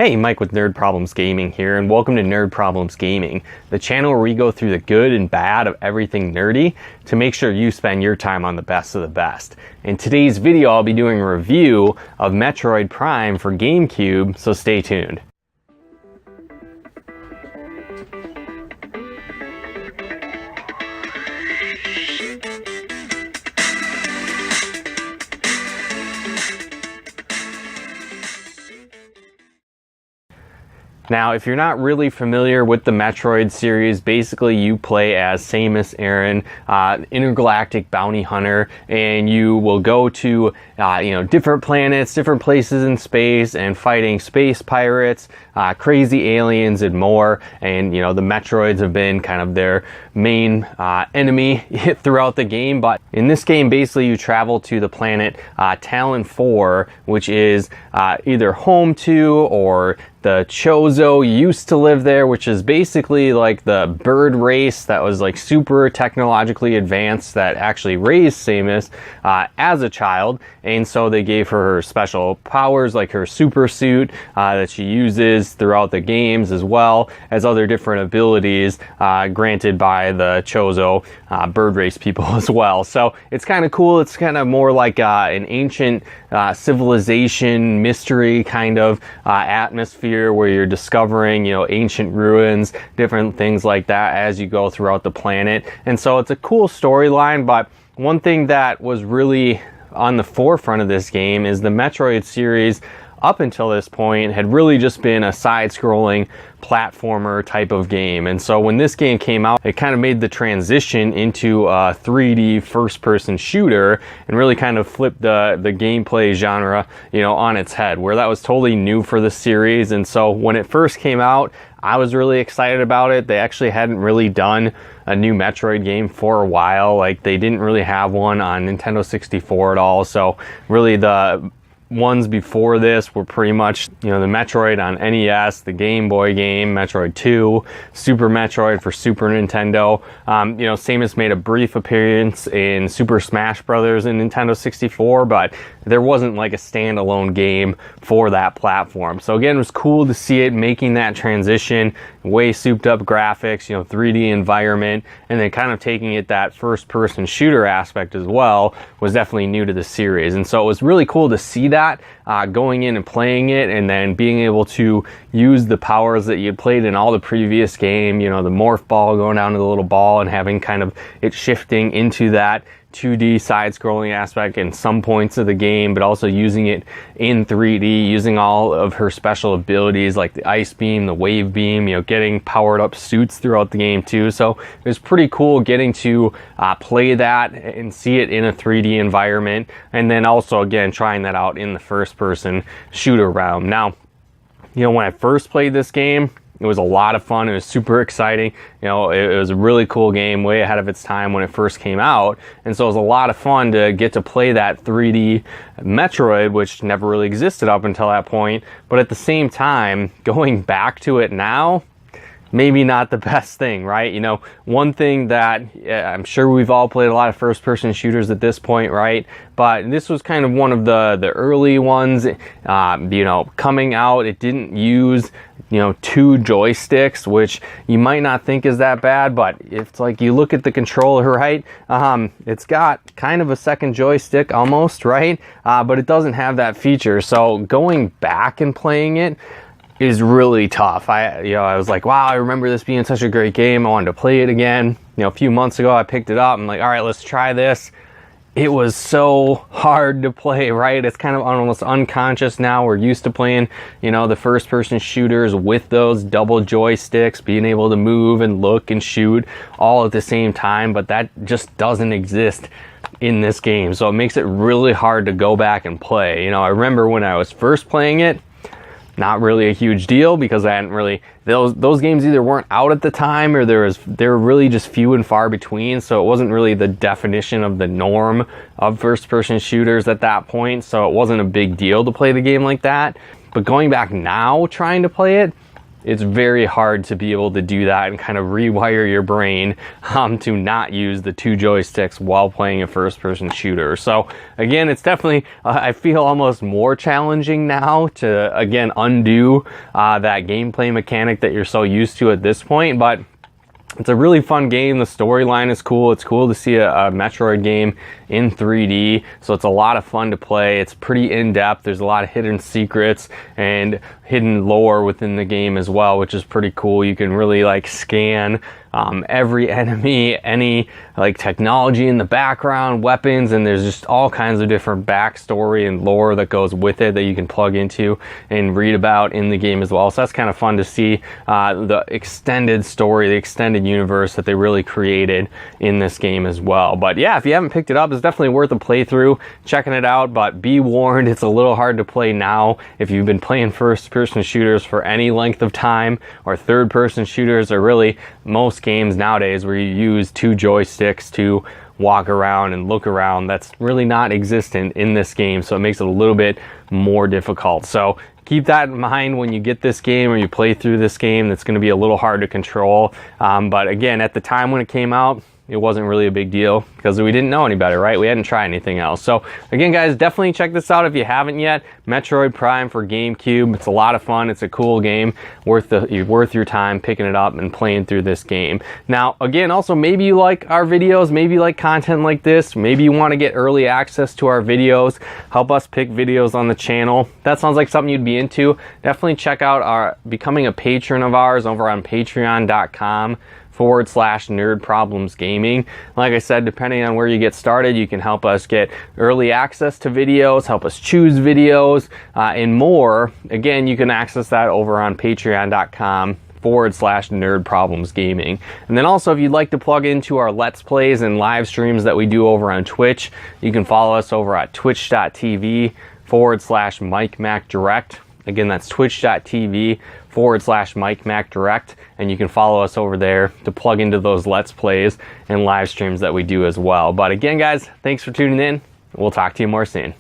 Hey, Mike with Nerd Problems Gaming here, and welcome to Nerd Problems Gaming, the channel where we go through the good and bad of everything nerdy to make sure you spend your time on the best of the best. In today's video, I'll be doing a review of Metroid Prime for GameCube, so stay tuned. Now, if you're not really familiar with the Metroid series, basically you play as Samus Aran, intergalactic bounty hunter, and you will go to different planets, different places in space, and fighting space pirates, crazy aliens, and more. And the Metroids have been kind of their main enemy throughout the game. But in this game, basically you travel to the planet Talon 4, which is either home to or the Chozo used to live there, which is basically like the bird race that was like super technologically advanced that actually raised Samus as a child. And so they gave her special powers like her super suit that she uses throughout the games, as well as other different abilities granted by the Chozo bird race people as well. So it's kind of cool. It's kind of more like an ancient civilization mystery kind of atmosphere, where you're discovering ancient ruins, different things like that as you go throughout the planet. And so it's a cool storyline. But one thing that was really on the forefront of this game is the Metroid series up until this point had really just been a side-scrolling platformer type of game. And so when this game came out, it kind of made the transition into a 3D first-person shooter and really kind of flipped the gameplay genre, on its head, where that was totally new for the series. And so when it first came out, I was really excited about it. They actually hadn't really done a new Metroid game for a while. Like, they didn't really have one on Nintendo 64 at all. So really the ones before this were pretty much, the Metroid on NES, the Game Boy game, Metroid 2, Super Metroid for Super Nintendo. Samus made a brief appearance in Super Smash Brothers in Nintendo 64, but there wasn't like a standalone game for that platform. So again, it was cool to see it making that transition, way souped up graphics, 3D environment, and then kind of taking it that first person shooter aspect as well was definitely new to the series. And so it was really cool to see that going in and playing it, and then being able to use the powers that you had played in all the previous game, the morph ball going down to the little ball and having kind of it shifting into that 2D side-scrolling aspect in some points of the game, but also using it in 3D, using all of her special abilities like the ice beam, the wave beam, getting powered up suits throughout the game too. So it was pretty cool getting to play that and see it in a 3D environment, and then also again trying that out in the first-person shooter realm. Now, when I first played this game, it was a lot of fun. It was super exciting. It was a really cool game, way ahead of its time when it first came out. And so it was a lot of fun to get to play that 3D Metroid, which never really existed up until that point. But at the same time, going back to it now, maybe not the best thing, right? One thing that I'm sure we've all played a lot of first-person shooters at this point, right? But this was kind of one of the early ones, coming out. It didn't use two joysticks, which you might not think is that bad, but it's like you look at the controller, right? It's got kind of a second joystick almost, right? But it doesn't have that feature. So going back and playing it is really tough. I was like, wow, I remember this being such a great game. I wanted to play it again. A few months ago, I picked it up. I'm like, all right, let's try this. It was so hard to play, right? It's kind of almost unconscious now. We're used to playing, the first-person shooters with those double joysticks, being able to move and look and shoot all at the same time, but that just doesn't exist in this game. So it makes it really hard to go back and play. I remember when I was first playing it, not really a huge deal, because I hadn't really, those games either weren't out at the time, or they were really just few and far between. So it wasn't really the definition of the norm of first-person shooters at that point. So it wasn't a big deal to play the game like that. But going back now, trying to play it, it's very hard to be able to do that and kind of rewire your brain to not use the 2 joysticks while playing a first-person shooter. So again, it's definitely, I feel almost more challenging now to, again, undo that gameplay mechanic that you're so used to at this point, but it's a really fun game. The storyline is cool. It's cool to see a Metroid game in 3D, so it's a lot of fun to play. It's pretty in-depth. There's a lot of hidden secrets and hidden lore within the game as well, which is pretty cool. You can really like scan every enemy, any like technology in the background, weapons, and there's just all kinds of different backstory and lore that goes with it that you can plug into and read about in the game as well. So that's kind of fun to see the extended story, the extended universe that they really created in this game as well. But yeah, if you haven't picked it up, it's definitely worth a playthrough, checking it out, but be warned, it's a little hard to play now if you've been playing first-person shooters for any length of time, or third-person shooters, or really most games nowadays where you use 2 joysticks to walk around and look around. That's really not existent in this game, so it makes it a little bit more difficult. So keep that in mind when you get this game or you play through this game. That's going to be a little hard to control, but again, at the time when it came out, it wasn't really a big deal because we didn't know any better, right? We hadn't tried anything else. So again, guys, definitely check this out if you haven't yet. Metroid Prime for GameCube. It's a lot of fun. It's a cool game. Worth your time picking it up and playing through this game. Now, again, also maybe you like our videos, maybe you like content like this, maybe you want to get early access to our videos, help us pick videos on the channel. That sounds like something you'd be into. Definitely check out becoming a patron of ours over on patreon.com/Nerd Problems Gaming. Like I said, depending on where you get started, you can help us get early access to videos, help us choose videos, and more. Again, you can access that over on patreon.com/Nerd Problems Gaming. And then also, if you'd like to plug into our Let's Plays and live streams that we do over on Twitch, you can follow us over at twitch.tv/MikeMacDirect. Again, that's twitch.tv/MikeMacDirect, and you can follow us over there to plug into those Let's Plays and live streams that we do as well. But again, guys, thanks for tuning in. We'll talk to you more soon.